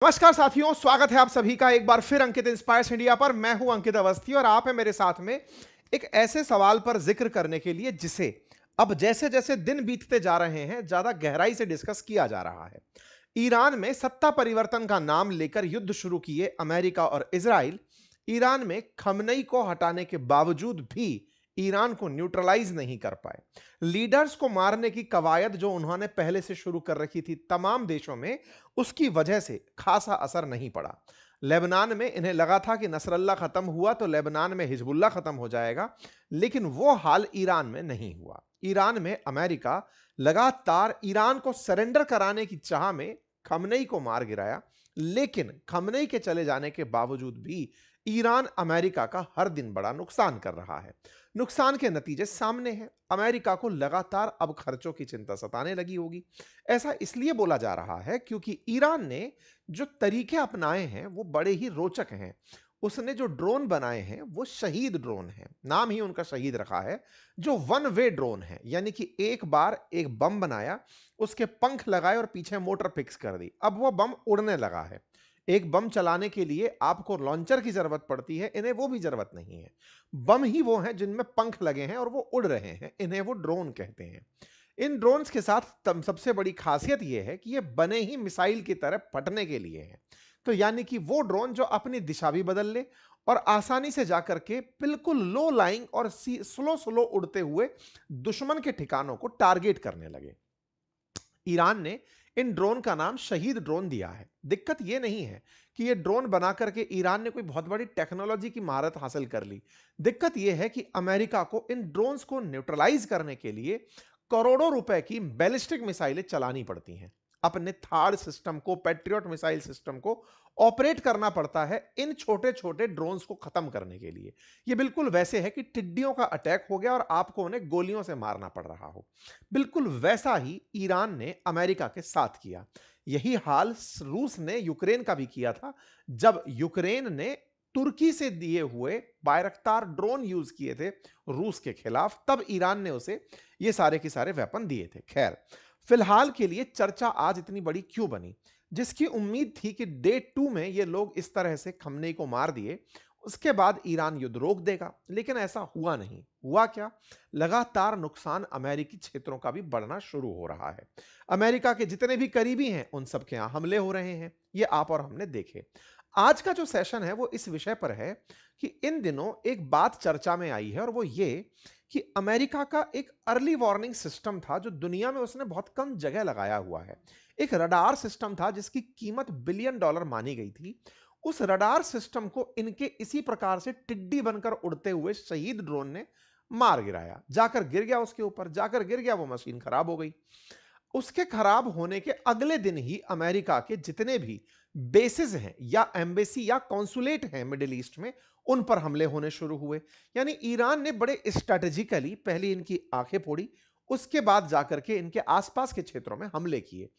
नमस्कार साथियों, स्वागत है आप सभी का एक बार फिर अंकित इंस्पायर्स इंडिया पर। मैं हूं अंकित अवस्थी और आप हैं मेरे साथ में एक ऐसे सवाल पर जिक्र करने के लिए जिसे अब जैसे जैसे दिन बीतते जा रहे हैं ज्यादा गहराई से डिस्कस किया जा रहा है। ईरान में सत्ता परिवर्तन का नाम लेकर युद्ध शुरू किए अमेरिका और इजराइल, ईरान में खमनई को हटाने के बावजूद भी ईरान को न्यूट्रलाइज नहीं कर पाए। लीडर्स को मारने की कवायद जो उन्होंने पहले से शुरू कर रखी थी तमाम देशों में, उसकी वजह से खासा असर नहीं पड़ा। लेबनान में इन्हें लगा था कि नसरल्ला खत्म हुआ तो लेबनान में हिजबुल्ला खत्म हो जाएगा, लेकिन वो हाल ईरान में नहीं हुआ। ईरान में अमेरिका लगातार ईरान को सरेंडर कराने की चाह में खमनई को मार गिराया, लेकिन खमनई के चले जाने के बावजूद भी ईरान अमेरिका का हर दिन बड़ा नुकसान कर रहा है। नुकसान के नतीजे सामने हैं। अमेरिका को लगातार अब खर्चों की चिंता सताने लगी होगी। ऐसा इसलिए बोला जा रहा है क्योंकि ईरान ने जो तरीके अपनाए हैं वो बड़े ही रोचक हैं। उसने जो ड्रोन बनाए हैं वो शहीद ड्रोन हैं, नाम ही उनका शहीद रखा है। जो वन वे ड्रोन है, यानी कि एक बार एक बम बनाया, उसके पंख लगाए और पीछे मोटर फिक्स कर दी, अब वो बम उड़ने लगा है। एक बम चलाने के लिए आपको लॉन्चर की जरूरत पड़ती है, इन्हें वो भी जरूरत नहीं है। बम ही वो हैं जिनमें पंख लगे हैं और वो उड़ रहे हैं, इन्हें वो ड्रोन कहते हैं। इन ड्रोन्स के साथ सबसे बड़ी खासियत यह है कि ये बने ही मिसाइल की तरह फटने के लिए हैं। तो यानी कि वो ड्रोन जो अपनी दिशा भी बदल ले और आसानी से जाकर के बिल्कुल लो लाइंग और स्लो स्लो उड़ते हुए दुश्मन के ठिकानों को टारगेट करने लगे। ईरान ने इन ड्रोन का नाम शहीद ड्रोन दिया है। दिक्कत यह नहीं है कि यह ड्रोन बना करके ईरान ने कोई बहुत बड़ी टेक्नोलॉजी की महारत हासिल कर ली। दिक्कत यह है कि अमेरिका को इन ड्रोन्स को न्यूट्रलाइज करने के लिए करोड़ों रुपए की बैलिस्टिक मिसाइलें चलानी पड़ती हैं। अपने थार्ड सिस्टम को, पैट्रियट मिसाइल सिस्टम को ऑपरेट करना पड़ता है इन छोटे छोटे ड्रोन्स को खत्म करने के लिए। यह बिल्कुल वैसे है कि टिड्डियों का अटैक हो गया और आपको उन्हें गोलियों से मारना पड़ रहा हो। बिल्कुल वैसा ही ईरान ने अमेरिका के साथ किया। यही हाल रूस ने यूक्रेन का भी किया था। जब यूक्रेन ने तुर्की से दिए हुए बायरक्तार ड्रोन यूज किए थे रूस के खिलाफ, तब ईरान ने उसे ये सारे के सारे वेपन दिए थे। खैर, फिलहाल के लिए चर्चा आज इतनी बड़ी क्यों बनी? जिसकी उम्मीद थी कि डे 2 में ये लोग इस तरह से खमनेई को मार दिए, उसके बाद ईरान युद्ध रोक देगा, लेकिन ऐसा हुआ नहीं। हुआ क्या? लगातार नुकसान अमेरिकी क्षेत्रों का भी बढ़ना शुरू हो रहा है। अमेरिका के जितने भी करीबी हैं उन सब के यहां हमले हो रहे हैं। ये आप और हमने देखे। आज का जो सेशन है वो इस विषय पर है कि इन दिनों एक बात चर्चा में आई है और वो ये कि अमेरिका का एक अर्ली वार्निंग सिस्टम था जो दुनिया में उसने बहुत कम जगह लगाया हुआ है। एक रडार सिस्टम था जिसकी कीमत बिलियन डॉलर मानी गई थी। उस रडार सिस्टम को इनके इसी प्रकार से टिड्डी बनकर उड़ते हुए शहीद ड्रोन ने मार गिराया। जाकर गिर गया उसके ऊपर, जाकर गिर गया, वो मशीन खराब हो गई। उसके खराब होने के अगले दिन ही अमेरिका के जितने भी बेसिस हैं या एम्बेसी या कॉन्सुलेट हैं मिडिल ईस्ट में, उन पर हमले होने शुरू हुए। यानी ईरान ने बड़े स्ट्रेटेजिकली पहले इनकी आंखें फोड़ी, उसके बाद जाकर के इनके आसपास के क्षेत्रों में हमले किए,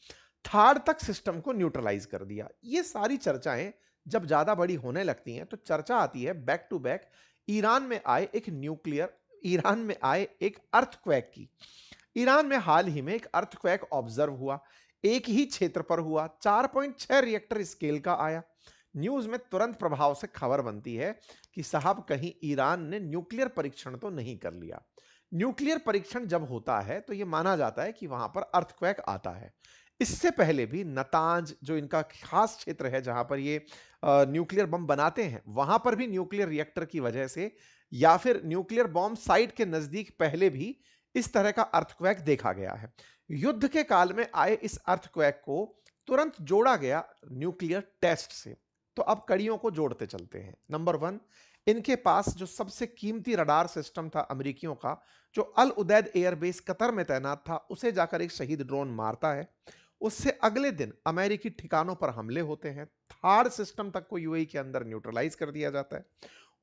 थार्ड तक सिस्टम को न्यूट्रलाइज कर दिया। ये सारी चर्चाएं जब ज्यादा बड़ी होने लगती हैं तो चर्चा आती है बैक टू बैक ईरान में आए एक अर्थक्वेक की। ईरान में हाल ही में एक अर्थक्वेक ऑब्जर्व हुआ। एक ही क्षेत्र पर हुआ, 4.6 रिएक्टर स्केल का आया। न्यूज में तुरंत प्रभाव से खबर बनती है कि साहब कहीं ईरान ने न्यूक्लियर परीक्षण तो नहीं कर लिया। न्यूक्लियर परीक्षण जब होता है तो यह माना जाता है कि वहां पर अर्थक्वेक आता है। इससे पहले भी नतांज, जो इनका खास क्षेत्र है जहां पर ये न्यूक्लियर बम बनाते हैं, वहां पर भी न्यूक्लियर रिएक्टर की वजह से या फिर न्यूक्लियर बॉम्ब साइट के नजदीक पहले भी इस तरह का अर्थक्वेक देखा गया है। युद्ध के काल में आए इस अर्थक्वेक को तुरंत जोड़ा गया न्यूक्लियर टेस्ट से। तो अब कड़ियों को जोड़ते चलते हैं। नंबर 1, इनके पास जो सबसे कीमती रडार सिस्टम था अमेरिकियों का, जो अल उदैद एयरबेस कतर में तैनात था, उसे जाकर एक शहीद ड्रोन मारता है। उससे अगले दिन अमेरिकी ठिकानों पर हमले होते हैं। थार्ड सिस्टम तक को यूएई के अंदर न्यूट्रलाइज कर दिया जाता है।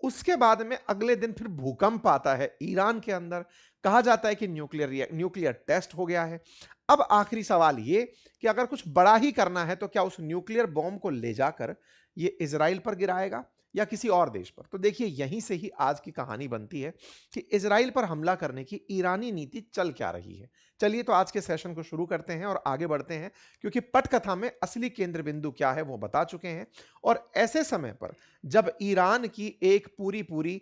उसके बाद में अगले दिन फिर भूकंप आता है ईरान के अंदर। कहा जाता है कि न्यूक्लियर टेस्ट हो गया है। अब आखिरी सवाल ये कि अगर कुछ बड़ा ही करना है तो क्या उस न्यूक्लियर बॉम्ब को ले जाकर ये इजराइल पर गिराएगा या किसी और देश पर। तो देखिए यहीं से ही आज की कहानी बनती है कि इजराइल पर हमला करने की ईरानी नीति चल क्या रही है। चलिए तो आज के सेशन को शुरू करते हैं और आगे बढ़ते हैं, क्योंकि पटकथा में असली केंद्र बिंदु क्या है वो बता चुके हैं। और ऐसे समय पर जब ईरान की एक पूरी पूरी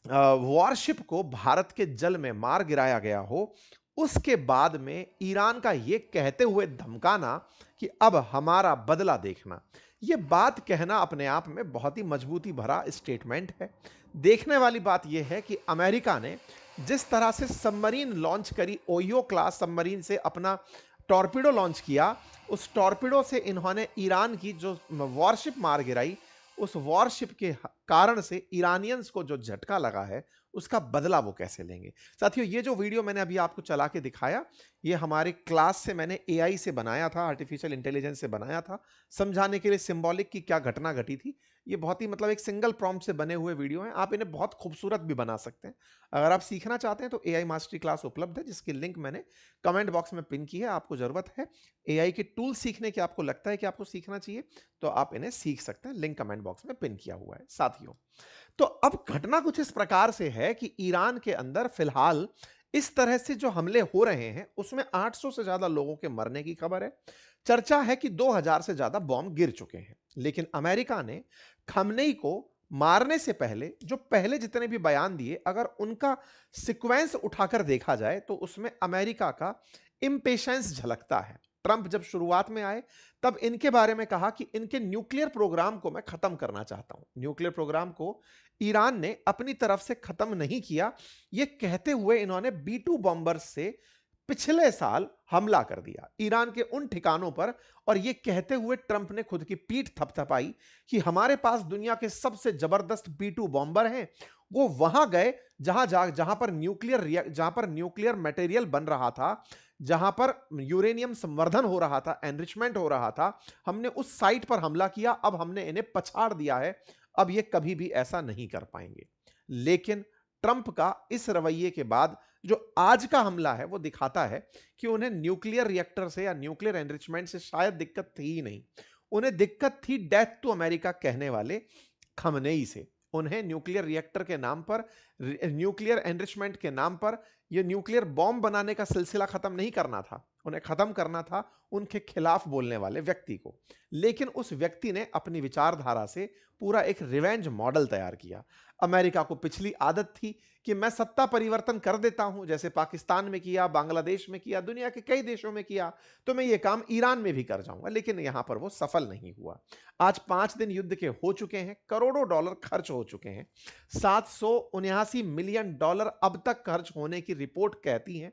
वॉरशिप को भारत के जल में मार गिराया गया हो, उसके बाद में ईरान का यह कहते हुए धमकाना कि अब हमारा बदला देखना, यह बात कहना अपने आप में बहुत ही मजबूती भरा स्टेटमेंट है। देखने वाली बात यह है कि अमेरिका ने जिस तरह से सबमरीन लॉन्च करी, ओयो क्लास सबमरीन से अपना टॉर्पीडो लॉन्च किया, उस टॉर्पीडो से इन्होंने ईरान की जो वॉरशिप मार गिराई, उस वॉरशिप के कारण से ईरानियंस को जो झटका लगा है, उसका बदला वो कैसे लेंगे। साथियों, ये जो वीडियो मैंने अभी आपको चला के दिखाया, ये हमारे क्लास से मैंने एआई से बनाया था, आर्टिफिशियल इंटेलिजेंस से बनाया था, समझाने के लिए सिंबॉलिक की क्या घटना घटी थी। ये बहुत ही मतलब एक सिंगल प्रॉम्प्ट से बने हुए वीडियो हैं, आप इन्हें बहुत खूबसूरत भी बना सकते हैं। अगर आप सीखना चाहते हैं तो एआई मास्टरी क्लास उपलब्ध है, जिसकी लिंक मैंने कमेंट बॉक्स में पिन की है। आपको जरूरत है एआई के टूल सीखने की, आपको लगता है कि आपको सीखना चाहिए, तो आप इन्हें सीख सकते हैं। लिंक कमेंट बॉक्स में पिन किया हुआ है। साथियों, तो अब घटना कुछ इस प्रकार से है कि ईरान के अंदर फिलहाल इस तरह से जो हमले हो रहे हैं, उसमें 800 से ज्यादा लोगों के मरने की खबर है। चर्चा है कि 2000 से ज्यादा बॉम्ब गिर चुके हैं। लेकिन अमेरिका ने खमनेई को मारने से पहले जो पहले जितने भी बयान दिए, अगर उनका सीक्वेंस उठाकर देखा जाए तो उसमें अमेरिका का इंपेशेंस झलकता है। ट्रंप जब शुरुआत में आए, तब इनके बारे में कहा कि इनके न्यूक्लियर प्रोग्राम को मैं खत्म करना चाहता हूं। न्यूक्लियर प्रोग्राम को ईरान ने अपनी तरफ से खत्म नहीं किया, यह कहते हुए इन्होंने B2 बॉम्बर्स से पिछले साल हमला कर दिया ईरान के उन ठिकानों पर, और यह कहते हुए ट्रंप ने खुद की पीठ थपथपाई कि हमारे पास दुनिया के सबसे जबरदस्त B2 बॉम्बर हैं। वो वहां गए जहां पर न्यूक्लियर मटेरियल बन रहा था, जहां पर यूरेनियम संवर्धन हो रहा था, एनरिचमेंट हो रहा था। हमने उस साइट पर हमला किया, अब हमने इन्हें पछाड़ दिया है, अब ये कभी भी ऐसा नहीं कर पाएंगे। लेकिन ट्रंप का इस रवैये के बाद जो आज का हमला है, वो दिखाता है कि उन्हें न्यूक्लियर रिएक्टर से या न्यूक्लियर एनरिचमेंट से शायद दिक्कत थी ही नहीं। उन्हें दिक्कत थी डेथ टू अमेरिका कहने वाले खमनेई से। उन्हें न्यूक्लियर रिएक्टर के नाम पर, न्यूक्लियर एनरिचमेंट के नाम पर यह न्यूक्लियर बॉम्ब बनाने का सिलसिला खत्म नहीं करना था, उन्हें खत्म करना था उनके खिलाफ बोलने वाले व्यक्ति को। लेकिन उस व्यक्ति ने अपनी विचारधारा से पूरा एक रिवेंज मॉडल तैयार किया। अमेरिका को पिछली आदत थी कि मैं सत्ता परिवर्तन कर देता हूं, जैसे पाकिस्तान में किया, बांग्लादेश में किया, दुनिया के कई देशों में किया, तो मैं ये काम ईरान में भी कर जाऊंगा। लेकिन यहां पर वो सफल नहीं हुआ। आज 5 दिन युद्ध के हो चुके हैं, करोड़ों डॉलर खर्च हो चुके हैं। 779 मिलियन डॉलर अब तक खर्च होने की रिपोर्ट कहती है।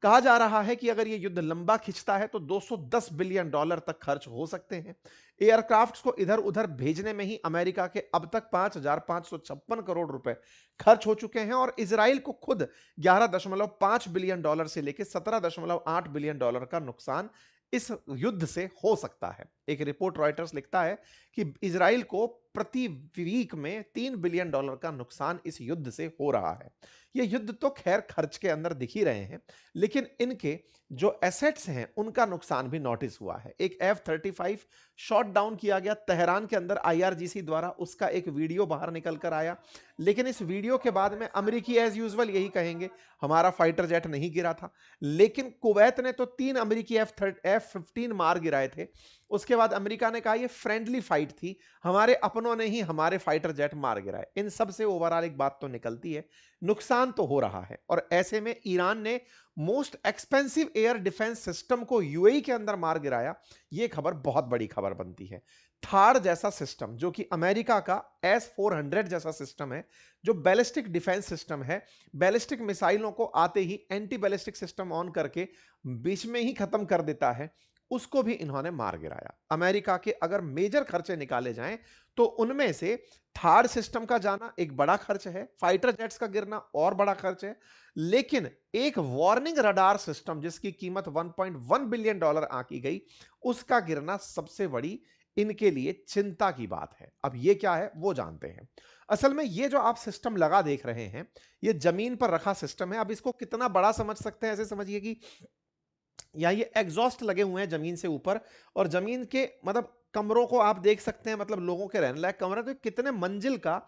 कहा जा रहा है कि अगर यह युद्ध लंबा खिंचता है तो 210 बिलियन डॉलर तक खर्च हो सकते हैं। एयरक्राफ्ट्स को इधर उधर भेजने में ही अमेरिका के अब तक 5,556 करोड़ रुपए खर्च हो चुके हैं, और इजराइल को खुद 11.5 बिलियन डॉलर से लेकर 17.8 बिलियन डॉलर का नुकसान इस युद्ध से हो सकता है। एक रिपोर्ट रॉयटर्स लिखता है कि इजराइल को प्रति वीक में 3 बिलियन डॉलर का नुकसान इस युद्ध से हो रहा है। ये युद्ध तो खैर खर्च के अंदर दिख ही रहे हैं, लेकिन इनके जो एसेट्स हैं उनका नुकसान भी नोटिस हुआ है। एक F-35 शॉट डाउन किया गया तेहरान के अंदर IRGC द्वारा, उसका एक वीडियो बाहर निकल कर आया। लेकिन इस वीडियो के बाद में अमेरिकी एज यूजुअल यही कहेंगे, हमारा फाइटर जेट नहीं गिरा था। लेकिन कुवैत ने तो 3 अमेरिकी F-15 मार गिराए थे। उसके बाद अमेरिका ने कहा यह फ्रेंडली फाइट थी, हमारे अपनों ने ही हमारे फाइटर जेट मार गिराए। इन सब से ओवरऑल एक बात तो निकलती है, नुकसान तो हो रहा है। और ऐसे में ईरान ने most expensive air defence system को यूएई के अंदर मार गिराया। यह खबर बहुत बड़ी खबर बनती है। थार जैसा सिस्टम, जो कि अमेरिका का S-400 जैसा सिस्टम है, जो बैलिस्टिक डिफेंस सिस्टम है, बैलिस्टिक मिसाइलों को आते ही एंटी बैलिस्टिक सिस्टम ऑन करके बीच में ही खत्म कर देता है, उसको भी इन्होंने मार गिराया। अमेरिका के अगर मेजर खर्चे निकाले जाएं तो उनमें से थार्ड सिस्टम का जाना एक बड़ा खर्च है, फाइटर जेट्स का गिरना और बड़ा खर्च है। लेकिन एक वार्निंग रडार सिस्टम जिसकी कीमत 1.1 बिलियन डॉलर आंकी गई, उसका गिरना सबसे बड़ी इनके लिए चिंता की बात है। अब ये क्या है वो जानते हैं। असल में ये जो आप सिस्टम लगा देख रहे हैं, ये जमीन पर रखा सिस्टम है। अब इसको कितना बड़ा समझ सकते हैं, ऐसे समझिए कि या ये एग्जॉस्ट लगे हुए हैं जमीन से ऊपर, और जमीन के मतलब कमरों को आप देख सकते हैं, मतलब लोगों के रहने लायक कमरा, तो कितने मंजिल का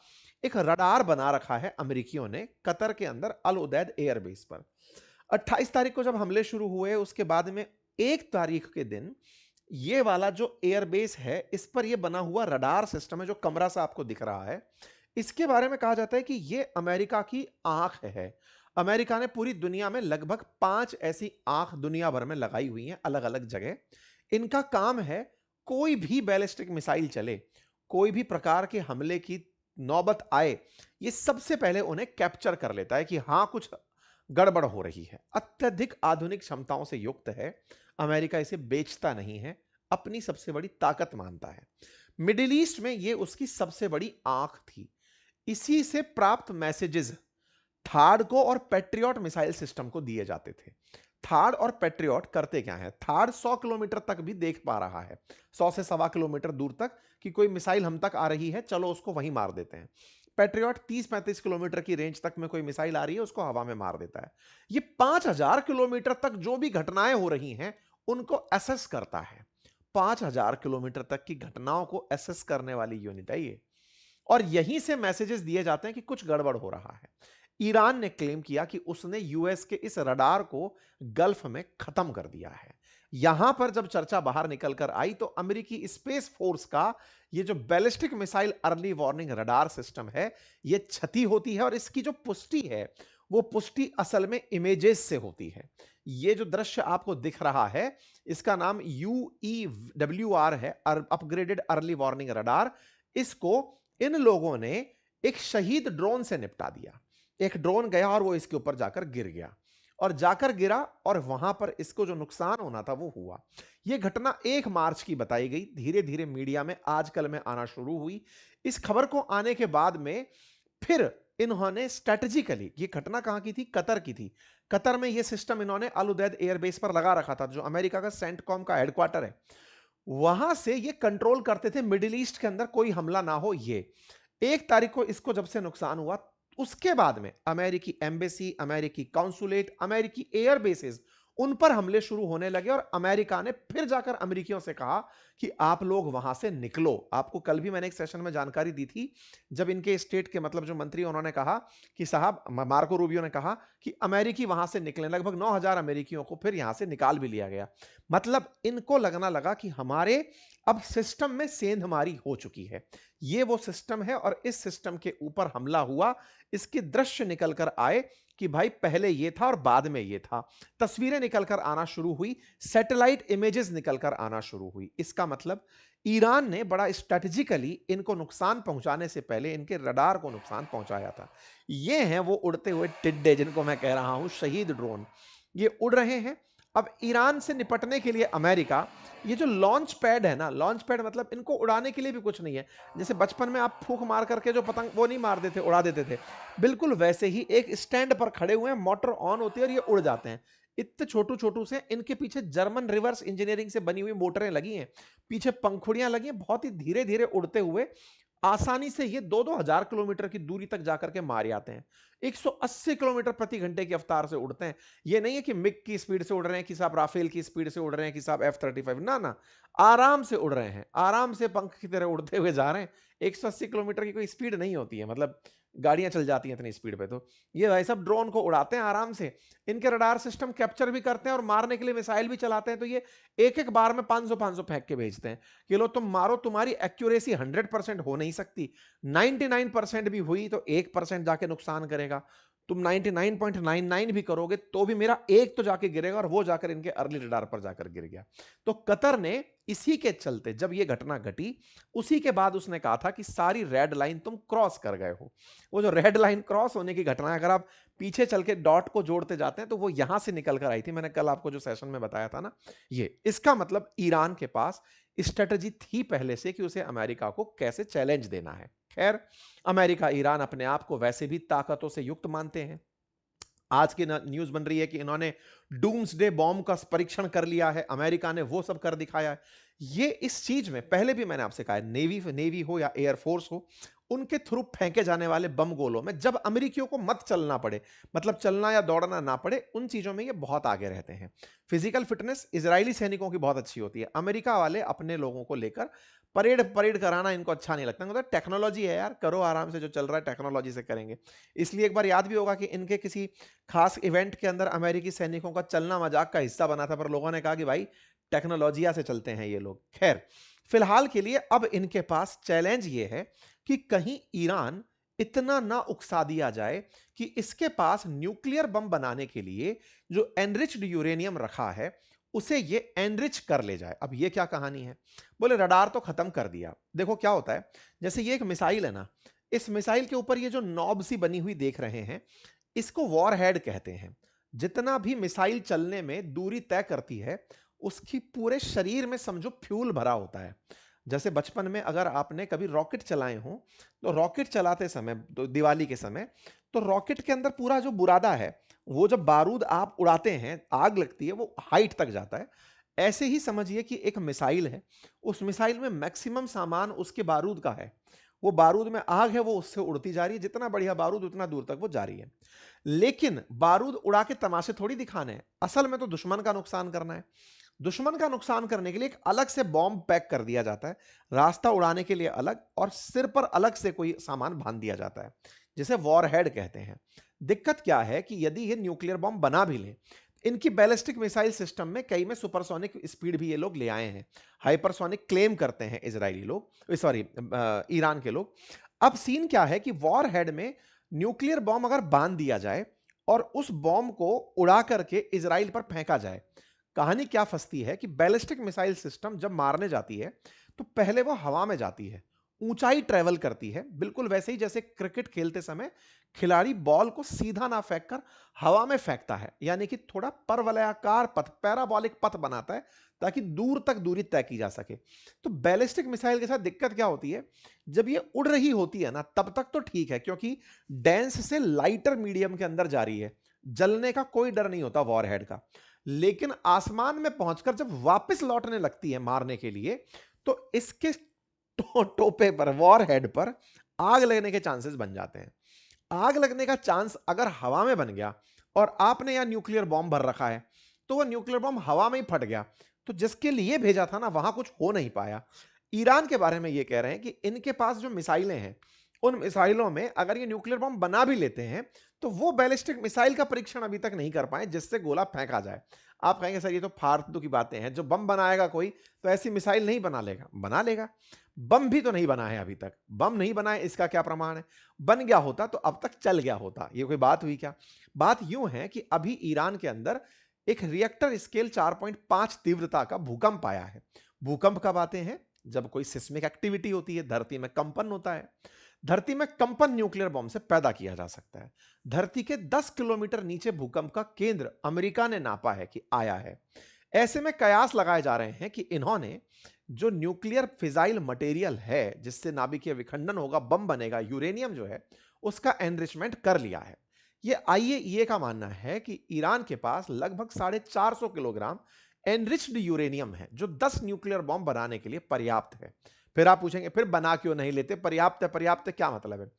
एक रडार बना रखा है अमेरिकियों ने कतर के अंदर अल उदैद एयरबेस पर। 28 तारीख को जब हमले शुरू हुए, उसके बाद में 1 तारीख के दिन ये वाला जो एयरबेस है, इस पर ये बना हुआ रडार सिस्टम है, जो कमरा सा आपको दिख रहा है, इसके बारे में कहा जाता है कि ये अमेरिका की आंख है। अमेरिका ने पूरी दुनिया में लगभग 5 ऐसी आंख दुनिया भर में लगाई हुई हैं, अलग-अलग जगह। इनका काम है, कोई भी बैलिस्टिक मिसाइल चले, कोई भी प्रकार के हमले की नौबत आए, ये सबसे पहले उन्हें कैप्चर कर लेता है कि हां, कुछ गड़बड़ हो रही है। अत्यधिक आधुनिक क्षमताओं से युक्त है। अमेरिका इसे बेचता नहीं है, अपनी सबसे बड़ी ताकत मानता है। मिडिल ईस्ट में यह उसकी सबसे बड़ी आंख थी। इसी से प्राप्त मैसेजेस थार्ड को और पैट्रियट मिसाइल सिस्टम को दिए जाते थे। थार्ड और पैट्रियट करते क्या है? थार्ड 100 किलोमीटर तक भी देख पा रहा है, 100 से सवा किलोमीटर दूर तक, कि कोई मिसाइल हम तक आ रही है, चलो उसको वहीं मार देते हैं। पैट्रियट 30-35 किलोमीटर की रेंज तक में कोई मिसाइल आ रही है, उसको हवा में मार देता है। ये 5000 किलोमीटर तक जो भी घटनाएं हो रही हैं, उनको एसेस करता है। 5000 किलोमीटर तक की घटनाओं को एसेस करने वाली यूनिट है ये। और यहीं से मैसेजेस दिए जाते हैं कि कुछ गड़बड़ हो रहा है। ईरान ने क्लेम किया कि उसने यूएस के इस रडार को गल्फ में खत्म कर दिया है। यहां पर जब चर्चा बाहर निकल कर आई, तो अमेरिकी स्पेस फोर्स का ये जो ballistic missile early warning radar system है, ये क्षति होती है। और इसकी जो पुष्टि है, वो पुष्टि असल में इमेजेस से होती है। ये जो दृश्य आपको दिख रहा है, इसका नाम UEWR है, अपग्रेडेड अर्ली वार्निंग रडार। इसको इन लोगों ने एक शहीद ड्रोन से निपटा दिया। एक ड्रोन गया और वो इसके ऊपर जाकर गिर गया, और जाकर गिरा, और वहां पर इसको जो नुकसान होना था वो हुआ। यह घटना 1 मार्च की बताई गई, धीरे धीरे मीडिया में आजकल में आना शुरू हुई। इस खबर को आने के बाद में फिर इन्होंने स्ट्रेटेजिकली, ये घटना कहां की थी? कतर की थी। कतर में यह सिस्टम इन्होंने अल उदैद एयरबेस पर लगा रखा था, जो अमेरिका का सेंटकॉम का हेडक्वार्टर है। वहां से ये कंट्रोल करते थे मिडिल ईस्ट के अंदर कोई हमला ना हो। ये 1 तारीख को इसको जब से नुकसान हुआ, उसके बाद में अमेरिकी एम्बेसी, अमेरिकी काउंसुलेट, अमेरिकी एयर बेसेस, उन पर हमले शुरू होने लगे। और अमेरिका ने फिर जाकर अमेरिकियों से कहा कि आप लोग वहां से निकलो। आपको कल भी मैंने एक सेशन में जानकारी दी थी, जब इनके स्टेट के, मतलब जो मंत्री, उन्होंने कहा कि साहब, मार्को रूबियो ने कहा कि अमेरिकी वहां से निकले। लगभग 9000 अमेरिकियों को फिर यहां से निकाल भी लिया गया। मतलब इनको लगना लगा कि हमारे अब सिस्टम में सेंधमारी हो चुकी है। ये वो सिस्टम है, और इस सिस्टम के ऊपर हमला हुआ। इसके दृश्य निकल कर आए कि भाई पहले ये था और बाद में ये था। तस्वीरें निकल कर आना शुरू हुई, सैटेलाइट इमेजेस निकल कर आना शुरू हुई। इसका मतलब ईरान ने बड़ा स्ट्रेटेजिकली इनको नुकसान पहुंचाने से पहले इनके रडार को नुकसान पहुंचाया था। ये हैं वो उड़ते हुए टिड्डे, जिनको मैं कह रहा हूं शहीद ड्रोन। ये उड़ रहे हैं। अब ईरान से निपटने के लिए अमेरिका, ये जो लॉन्च पैड है ना, लॉन्च पैड मतलब इनको उड़ाने के लिए भी कुछ नहीं है। जैसे बचपन में आप फूंक मार करके जो पतंग, वो नहीं मार देते, उड़ा देते थे, बिल्कुल वैसे ही एक स्टैंड पर खड़े हुए हैं, मोटर ऑन होती है और ये उड़ जाते हैं। इतने छोटू छोटू से, इनके पीछे जर्मन रिवर्स इंजीनियरिंग से बनी हुई मोटरें लगी हैं, पीछे पंखुड़ियां लगी हैं, बहुत ही धीरे धीरे उड़ते हुए आसानी से ये 2-2 हजार किलोमीटर की दूरी तक जाकर के मार आते हैं। 180 किलोमीटर प्रति घंटे की रफ्तार से उड़ते हैं। ये नहीं है कि मिग की स्पीड से उड़ रहे हैं, कि साहब राफेल की स्पीड से उड़ रहे हैं, कि साहब F-35, ना ना, आराम से उड़ रहे हैं, आराम से पंख की तरह उड़ते हुए जा रहे हैं। 180 किलोमीटर की कोई स्पीड नहीं होती है, मतलब गाड़ियां चल जाती हैं इतनी स्पीड पे। तो ये भाई सब ड्रोन को उड़ाते हैं आराम से। इनके रडार सिस्टम कैप्चर भी करते हैं और मारने के लिए मिसाइल भी चलाते हैं। तो ये एक एक बार में 500-500 फेंक के भेजते हैं कि लो तुम मारो। तुम्हारी एक्यूरेसी 100% हो नहीं सकती, 99% भी हुई तो 1% जाके नुकसान करेगा। तुम 99.99 भी करोगे तो भी मेरा एक तो जाके गिरेगा, और वो जाकर इनके अर्ली रडार पर जाकर गिर गया। तो कतर ने इसी के चलते, जब ये घटना घटी, उसी के बाद उसने कहा था कि सारी रेड लाइन तुम क्रॉस कर गए हो। वो जो रेड लाइन क्रॉस होने की घटना है, अगर आप पीछे चल के डॉट को जोड़ते जाते हैं, तो वो यहां से निकल कर आई थी। मैंने कल आपको जो सेशन में बताया था ना, ये इसका मतलब ईरान के पास स्ट्रेटजी थी पहले से कि उसे अमेरिका को कैसे चैलेंज देना है। खैर, अमेरिका, ईरान अपने आप को वैसे भी ताकतों से युक्त मानते हैं। आज की न्यूज बन रही है कि इन्होंने डूम्सडे बॉम्ब का परीक्षण कर लिया है, अमेरिका ने वो सब कर दिखाया है। ये इस चीज में पहले भी मैंने आपसे कहा है, नेवी नेवी हो या एयरफोर्स हो, उनके थ्रू फेंके जाने वाले बम गोलों में जब अमेरिकियों को मत चलना पड़े, मतलब चलना या दौड़ना ना पड़े, उन चीजों में ये बहुत आगे रहते हैं। फिजिकल फिटनेस इजरायली सैनिकों की बहुत अच्छी होती है। अमेरिका वाले अपने लोगों को लेकर परेड परेड कराना इनको अच्छा नहीं लगता, मतलब टेक्नोलॉजी है यार, करो आराम से, जो चल रहा है टेक्नोलॉजी से करेंगे। इसलिए एक बार याद भी होगा कि इनके किसी खास इवेंट के अंदर अमेरिकी सैनिकों का चलना मजाक का हिस्सा बना था, पर लोगों ने कहा कि भाई टेक्नोलॉजिया से चलते हैं ये लोग। खैर, फिलहाल के लिए अब इनके पास चैलेंज ये है कि कहीं ईरान इतना ना उकसा दिया जाए कि इसके पास न्यूक्लियर बम बनाने के लिए जो एनरिच्ड यूरेनियम रखा है उसे ये एनरिच कर ले जाए। अब ये क्या कहानी है? बोले रडार तो खत्म कर दिया। देखो क्या होता है, जैसे ये एक मिसाइल है ना, इस मिसाइल के ऊपर ये जो नॉब सी बनी हुई देख रहे हैं, इसको वॉर हेड कहते हैं। जितना भी मिसाइल चलने में दूरी तय करती है, उसकी पूरे शरीर में समझो फ्यूल भरा होता है। जैसे बचपन में अगर आपने कभी रॉकेट चलाए हो, तो रॉकेट चलाते समय, तो दिवाली के समय, तो रॉकेट के अंदर पूरा जो बुरादा है, वो जब बारूद आप उड़ाते हैं, आग लगती है, वो हाइट तक जाता है। ऐसे ही समझिए कि एक मिसाइल है, उस मिसाइल में मैक्सिमम सामान उसके बारूद का है। वो बारूद में आग है, वो उससे उड़ती जा रही है, जितना बढ़िया बारूद उतना दूर तक वो जा रही है। लेकिन बारूद उड़ा के तमाशे थोड़ी दिखाने हैं, असल में तो दुश्मन का नुकसान करना है। दुश्मन का नुकसान करने के लिए एक अलग से बॉम्ब पैक कर दिया जाता है, रास्ता उड़ाने के लिए अलग, और सिर पर अलग से कोई सामान बांध दिया जाता है, जिसे वॉरहेड कहते हैं। दिक्कत क्या है कि यदि ये न्यूक्लियर बॉम्ब बना भी ले, इनकी बैलिस्टिक मिसाइल सिस्टम में कई में सुपरसोनिक स्पीड भी ये लोग ले आए हैं। हाइपरसोनिक क्लेम करते हैं इजरायली लोग, सॉरी ईरान के लोग। अब सीन क्या है कि वॉर हेड में न्यूक्लियर बॉम्ब अगर बांध दिया जाए और उस बॉम्ब को उड़ा करके इजराइल पर फेंका जाए, कहानी क्या फंसती है कि बैलिस्टिक मिसाइल सिस्टम जब मारने जाती है तो पहले वो हवा में जाती है, ऊंचाई ट्रेवल करती है, बिल्कुल वैसे ही जैसे क्रिकेट खेलते समय खिलाड़ी बॉल को सीधा ना फेंक कर हवा में फेंकता है, यानी कि थोड़ा परवलयाकार पथ, पैराबॉलिक पथ बनाता है, ताकि दूर तक दूरी तय की जा सके। तो बैलिस्टिक मिसाइल के साथ दिक्कत क्या होती है, जब ये उड़ रही होती है ना, तब तक तो ठीक है, क्योंकि डेंस से लाइटर मीडियम के अंदर जा रही है, जलने का कोई डर नहीं होता वॉरहेड का। लेकिन आसमान में पहुंचकर जब वापस लौटने लगती है मारने के लिए, तो इसके टोपे पर, वॉर हेड पर आग लगने के चांसेस बन जाते हैं। आग लगने का चांस अगर हवा में बन गया और आपने यहां न्यूक्लियर बॉम्ब भर रखा है, तो वह न्यूक्लियर बॉम्ब हवा में ही फट गया, तो जिसके लिए भेजा था ना, वहां कुछ हो नहीं पाया। ईरान के बारे में यह कह रहे हैं कि इनके पास जो मिसाइलें हैं, उन मिसाइलों में अगर ये न्यूक्लियर बॉम्ब बना भी लेते हैं, तो वो बैलिस्टिक मिसाइल का परीक्षण अभी तक नहीं कर पाए जिससे गोला फेंका जाए। आप कहेंगे सर ये तो फालतू की बातें हैं, जो बम बनाएगा कोई तो ऐसी मिसाइल नहीं बना लेगा? बना लेगा। बम भी तो नहीं बना है अभी तक, बम नहीं बना है इसका क्या प्रमाण है? बन गया होता तो अब तक चल गया होता, ये कोई बात हुई क्या? बात यूं है कि अभी ईरान के अंदर एक रिएक्टर स्केल 4.5 तीव्रता का भूकंप आया है। भूकंप कब आते हैं? जब कोई सिस्मिक एक्टिविटी होती है, धरती में कंपन होता है। धरती में कंपन न्यूक्लियर बॉम्ब से पैदा किया जा सकता है। धरती के 10 किलोमीटर नीचे भूकंप का केंद्र अमेरिका ने नापा है कि आया है। ऐसे में कयास लगाए जा रहे हैं कि इन्होंने जो न्यूक्लियर फिजाइल मटेरियल है, जिससे नाभिकीय विखंडन होगा, बम बनेगा, यूरेनियम जो है, उसका एनरिचमेंट कर लिया है। ये आईएईए का मानना है कि ईरान के पास लगभग 450 किलोग्राम एनरिच्ड यूरेनियम है, जो 10 न्यूक्लियर बॉम्ब बनाने के लिए पर्याप्त है। फिर आप पूछेंगे फिर बना क्यों नहीं लेते? पर्याप्त है, पर्याप्त है क्या मतलब है?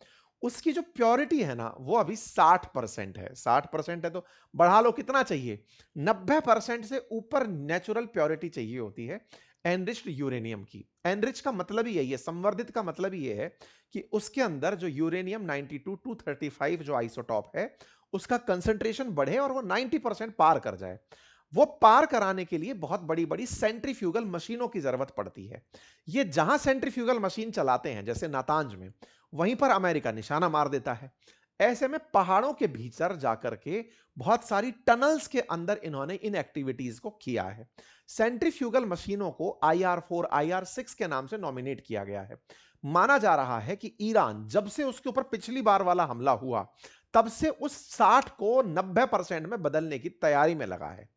उसकी जो प्योरिटी है ना, वो अभी 60% है। 60% है तो बढ़ा लो, कितना चाहिए? 90% से ऊपर नेचुरल प्योरिटी चाहिए होती है एनरिच्ड यूरेनियम की। एनरिच का मतलब ही यही है, संवर्धित का मतलब ही ये है कि उसके अंदर जो यूरेनियम 92 235 जो आइसोटॉप है, उसका कंसंट्रेशन बढ़े और वो 90% पार कर जाए। वो पार कराने के लिए बहुत बड़ी बड़ी सेंट्रीफ्यूगल मशीनों की जरूरत पड़ती है। ये जहां सेंट्रीफ्यूगल मशीन चलाते हैं, जैसे नातांज में, वहीं पर अमेरिका निशाना मार देता है। ऐसे में पहाड़ों के भीतर जाकर के बहुत सारी टनल्स के अंदर इन्होंने इन एक्टिविटीज को किया है। सेंट्रीफ्यूगल मशीनों को IR4 IR6 के नाम से नॉमिनेट किया गया है। माना जा रहा है कि ईरान जब से उसके ऊपर पिछली बार वाला हमला हुआ, तब से उस 60 को 90% में बदलने की तैयारी में लगा है।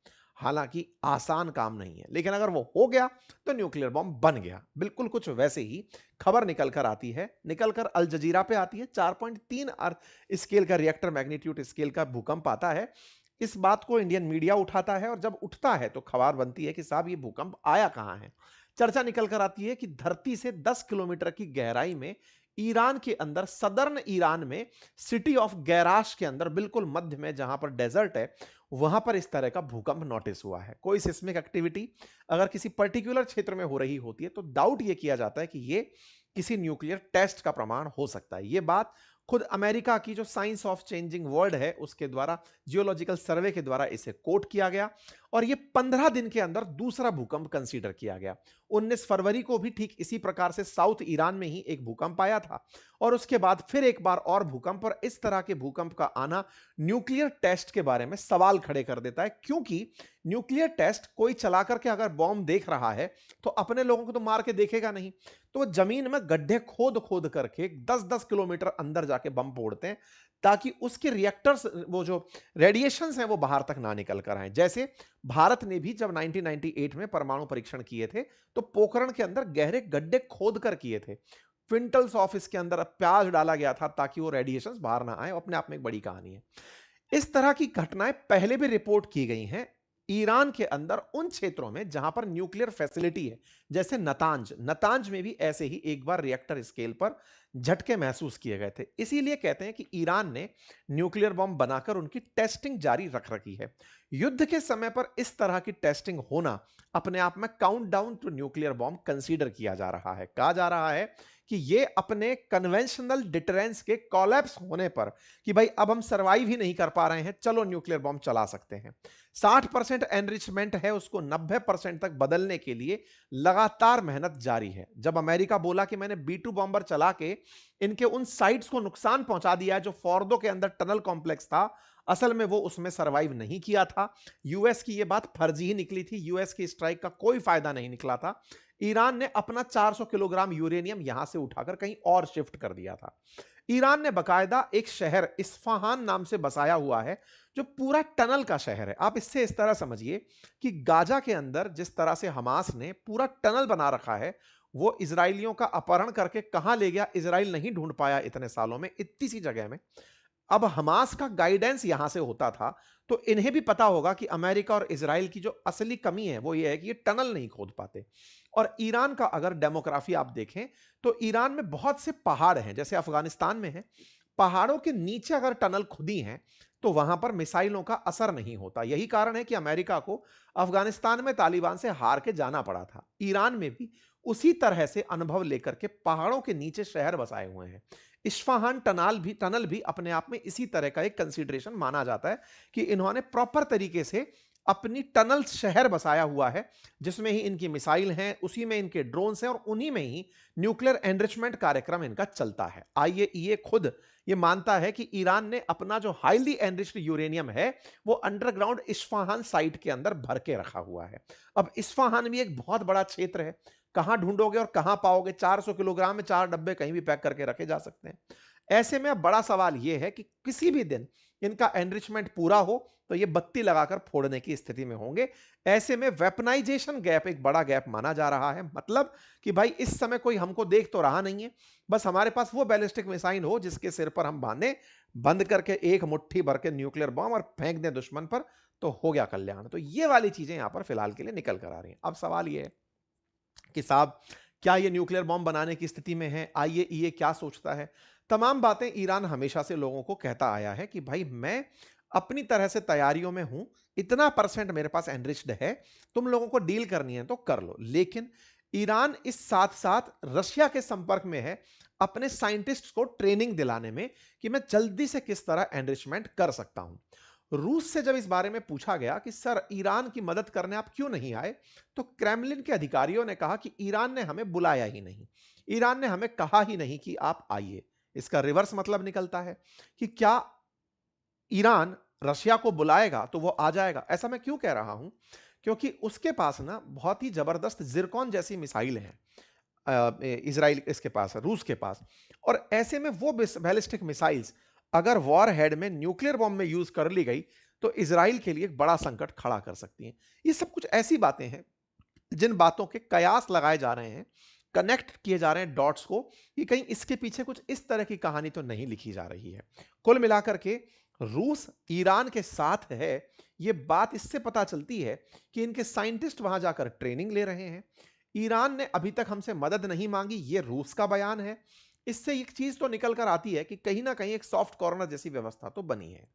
हालांकि आसान काम नहीं है, लेकिन अगर वो हो गया तो न्यूक्लियर बॉम्ब बन गया। बिल्कुल कुछ वैसे ही खबर निकल कर आती है, निकल कर अल जजीरा पे आती है। 4.3 स्केल का, रिएक्टर मैग्नीट्यूड स्केल का भूकंप आता है। इस बात को इंडियन मीडिया उठाता है और जब उठता है तो खबर बनती है कि साहब ये भूकंप आया कहां है। चर्चा निकल कर आती है कि धरती से 10 किलोमीटर की गहराई में ईरान के अंदर, सदर्न ईरान में, सिटी ऑफ गैराश के अंदर, बिल्कुल मध्य में जहां पर डेजर्ट है, वहां पर इस तरह का भूकंप नोटिस हुआ है। कोई सिस्मिक एक्टिविटी अगर किसी पर्टिकुलर क्षेत्र में हो रही होती है तो डाउट यह किया जाता है कि यह किसी न्यूक्लियर टेस्ट का प्रमाण हो सकता है। यह बात खुद अमेरिका की जो साइंस ऑफ चेंजिंग वर्ल्ड है उसके द्वारा, जियोलॉजिकल सर्वे के द्वारा इसे कोट किया गया और यह 15 दिन के अंदर दूसरा भूकंप कंसीडर किया गया। 19 फरवरी को भी ठीक इसी प्रकार से साउथ ईरान में ही एक भूकंप आया था और उसके बाद फिर एक बार और भूकंप। और इस तरह के भूकंप का आना न्यूक्लियर टेस्ट के बारे में सवाल खड़े कर देता है, क्योंकि न्यूक्लियर टेस्ट कोई चला करके अगर बॉम्ब देख रहा है तो अपने लोगों को तो मार के देखेगा नहीं, तो वो जमीन में गड्ढे खोद खोद करके 10-10 किलोमीटर अंदर जाके बम फोड़ते हैं ताकि उसके रिएक्टर्स, वो जो रेडिएशंस हैं, वो बाहर तक ना निकल कर आए। जैसे भारत ने भी जब 1998 में परमाणु परीक्षण किए थे तो पोखरण के अंदर गहरे गड्ढे खोद कर किए थे। क्विंटल्स ऑफ इसके अंदर प्याज डाला गया था ताकि वो रेडिएशंस बाहर ना आए। अपने आप में एक बड़ी कहानी है। इस तरह की घटनाएं पहले भी रिपोर्ट की गई हैं ईरान के अंदर उन क्षेत्रों में जहां पर न्यूक्लियर फैसिलिटी है, जैसे नतांज। नतांज में भी ऐसे ही एक बार रिएक्टर स्केल पर झटके महसूस किए गए थे। इसीलिए कहते हैं कि ईरान ने न्यूक्लियर बॉम्ब बनाकर उनकी टेस्टिंग जारी रख रखी है। युद्ध के समय पर इस तरह की टेस्टिंग होना अपने आप में countdown to nuclear bomb consider किया जा रहा है। कहा जा रहा है कि ये अपने कन्वेंशनल डिटरेंस के कोलैप्स होने पर, कि भाई अब हम सरवाइव ही नहीं कर पा रहे हैं, चलो न्यूक्लियर बॉम्ब चला सकते हैं। 60% एनरिचमेंट है, उसको 90% तक बदलने के लिए लगातार मेहनत जारी है। जब अमेरिका बोला कि मैंने B2 बॉम्बर चला के इनके उन साइट्स को नुकसान पहुंचा दिया है जो फोर्दो के अंदर टनल कॉम्प्लेक्स था, असल में वो उसमें सरवाइव नहीं किया था। यूएस की ये बात फर्जी ही निकली थी, यूएस की स्ट्राइक का कोई फायदा नहीं निकला था। ईरान ने अपना 400 किलोग्राम यूरेनियम यहां से उठाकर कहीं और शिफ्ट कर दिया था। ईरान ने बकायदा एक शहर इस्फहान नाम से बसाया हुआ है, जो पूरा टनल का शहर है। आप इससे इस तरह समझिए कि गाजा के अंदर जिस तरह से हमास ने पूरा टनल बना रखा है, वो इजरायलियों का अपहरण करके कहां ले गया इजराइल नहीं ढूंढ पाया इतने सालों में, इतनी सी जगह में। अब हमास का गाइडेंस यहां से होता था, तो इन्हें भी पता होगा कि अमेरिका और इजराइल की जो असली कमी है वो ये है कि ये टनल नहीं खोद पाते। और ईरान का अगर डेमोग्राफी आप देखें तो ईरान में बहुत से पहाड़ हैं, जैसे अफगानिस्तान में है। पहाड़ों के नीचे अगर टनल खुदी हैं तो वहां पर मिसाइलों का असर नहीं होता। यही कारण है कि अमेरिका को अफगानिस्तान में तालिबान से हार के जाना पड़ा था। ईरान में भी उसी तरह से अनुभव लेकर के पहाड़ों के नीचे शहर बसाए हुए हैं। इस्फहान टनल भी अपने आप में इसी तरह का एक कंसीडरेशन माना जाता है कि इन्होंने प्रॉपर तरीके से अपनी टनल शहर बसाया हुआ है, जिसमें ही इनकी मिसाइल हैं, उसी में इनके ड्रोन्स हैं और उन्हीं में ही न्यूक्लियर एनरिचमेंट कार्यक्रम इनका चलता है। आईएईए खुद ये मानता है कि ईरान ने अपना जो हाईली एनरिच्ड यूरेनियम है वो अंडरग्राउंड इस्फहान साइट के अंदर भर के रखा हुआ है। अब इस्फहान भी एक बहुत बड़ा क्षेत्र है, कहां ढूंढोगे और कहां पाओगे? 400 किलोग्राम में 4 डब्बे कहीं भी पैक करके रखे जा सकते हैं। ऐसे में अब बड़ा सवाल यह है कि किसी भी दिन इनका एनरिचमेंट पूरा हो तो ये बत्ती लगाकर फोड़ने की स्थिति में होंगे। ऐसे में वेपनाइजेशन गैप एक बड़ा गैप माना जा रहा है। मतलब कि भाई इस समय कोई हमको देख तो रहा नहीं है, बस हमारे पास वो बैलिस्टिक मिसाइल हो जिसके सिर पर हम बांधे, बंद करके एक मुट्ठी भर के न्यूक्लियर बॉम्ब और फेंक दें दुश्मन पर, तो हो गया कल्याण। तो ये वाली चीजें यहां पर फिलहाल के लिए निकल कर आ रही हैं। अब सवाल ये है कि साहब क्या ये न्यूक्लियर बॉम्ब बनाने की स्थिति में है? आईएईए क्या सोचता है? तमाम बातें ईरान हमेशा से लोगों को कहता आया है कि भाई मैं अपनी तरह से तैयारियों में हूं, इतना परसेंट मेरे पास एनरिच्ड है, तुम लोगों को डील करनी है तो कर लो। लेकिन ईरान इस साथ साथ रशिया के संपर्क में है अपने साइंटिस्ट्स को ट्रेनिंग दिलाने में कि मैं जल्दी से किस तरह एनरिचमेंट कर सकता हूं। रूस से जब इस बारे में पूछा गया कि सर ईरान की मदद करने आप क्यों नहीं आए, तो क्रेमलिन के अधिकारियों ने कहा कि ईरान ने हमें बुलाया ही नहीं, ईरान ने हमें कहा ही नहीं कि आप आइए। इसका रिवर्स मतलब निकलता है कि क्या ईरान रशिया को बुलाएगा तो वो आ जाएगा? ऐसा मैं क्यों कह रहा हूं, क्योंकि उसके पास ना बहुत ही जबरदस्त जिरकॉन जैसी मिसाइल है। इजराइल इसके पास है, रूस के पास। और ऐसे में वो बैलिस्टिक मिसाइल्स अगर वॉर हेड में न्यूक्लियर बॉम्ब में यूज कर ली गई तो इज़राइल के लिए एक बड़ा संकट खड़ा कर सकती हैं। ये सब कुछ ऐसी बातें हैं, जिन बातों के कयास लगाए जा रहे हैं, कनेक्ट किए जा रहे हैं डॉट्स को, कि कहीं इसके पीछे कुछ इस तरह की कहानी तो नहीं लिखी जा रही है। कुल मिलाकर के रूस ईरान के साथ है, ये बात इससे पता चलती है कि इनके साइंटिस्ट वहां जाकर ट्रेनिंग ले रहे हैं। ईरान ने अभी तक हमसे मदद नहीं मांगी, ये रूस का बयान है। इससे एक चीज तो निकल कर आती है कि कहीं ना कहीं एक सॉफ्ट कॉर्नर जैसी व्यवस्था तो बनी है।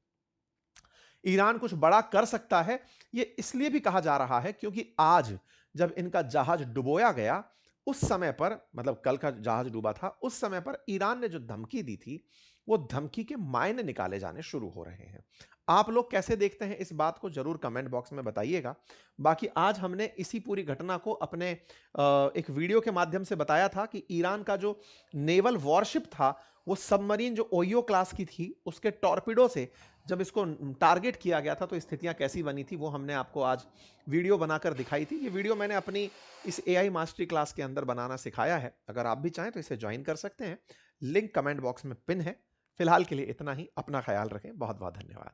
ईरान कुछ बड़ा कर सकता है, यह इसलिए भी कहा जा रहा है क्योंकि आज जब इनका जहाज डुबोया गया, उस समय पर, मतलब कल का जहाज डूबा था, उस समय पर ईरान ने जो धमकी दी थी, वो धमकी के मायने निकाले जाने शुरू हो रहे हैं। आप लोग कैसे देखते हैं इस बात को, जरूर कमेंट बॉक्स में बताइएगा। बाकी आज हमने इसी पूरी घटना को अपने एक वीडियो के माध्यम से बताया था कि ईरान का जो नेवल वॉरशिप था, वो सबमरीन जो ओयो क्लास की थी, उसके टॉर्पिडो से जब इसको टारगेट किया गया था तो स्थितियां कैसी बनी थी, वो हमने आपको आज वीडियो बनाकर दिखाई थी। ये वीडियो मैंने अपनी इस एआई मास्टरी क्लास के अंदर बनाना सिखाया है। अगर आप भी चाहें तो इसे ज्वाइन कर सकते हैं, लिंक कमेंट बॉक्स में पिन है। फिलहाल के लिए इतना ही। अपना ख्याल रखें। बहुत बहुत धन्यवाद।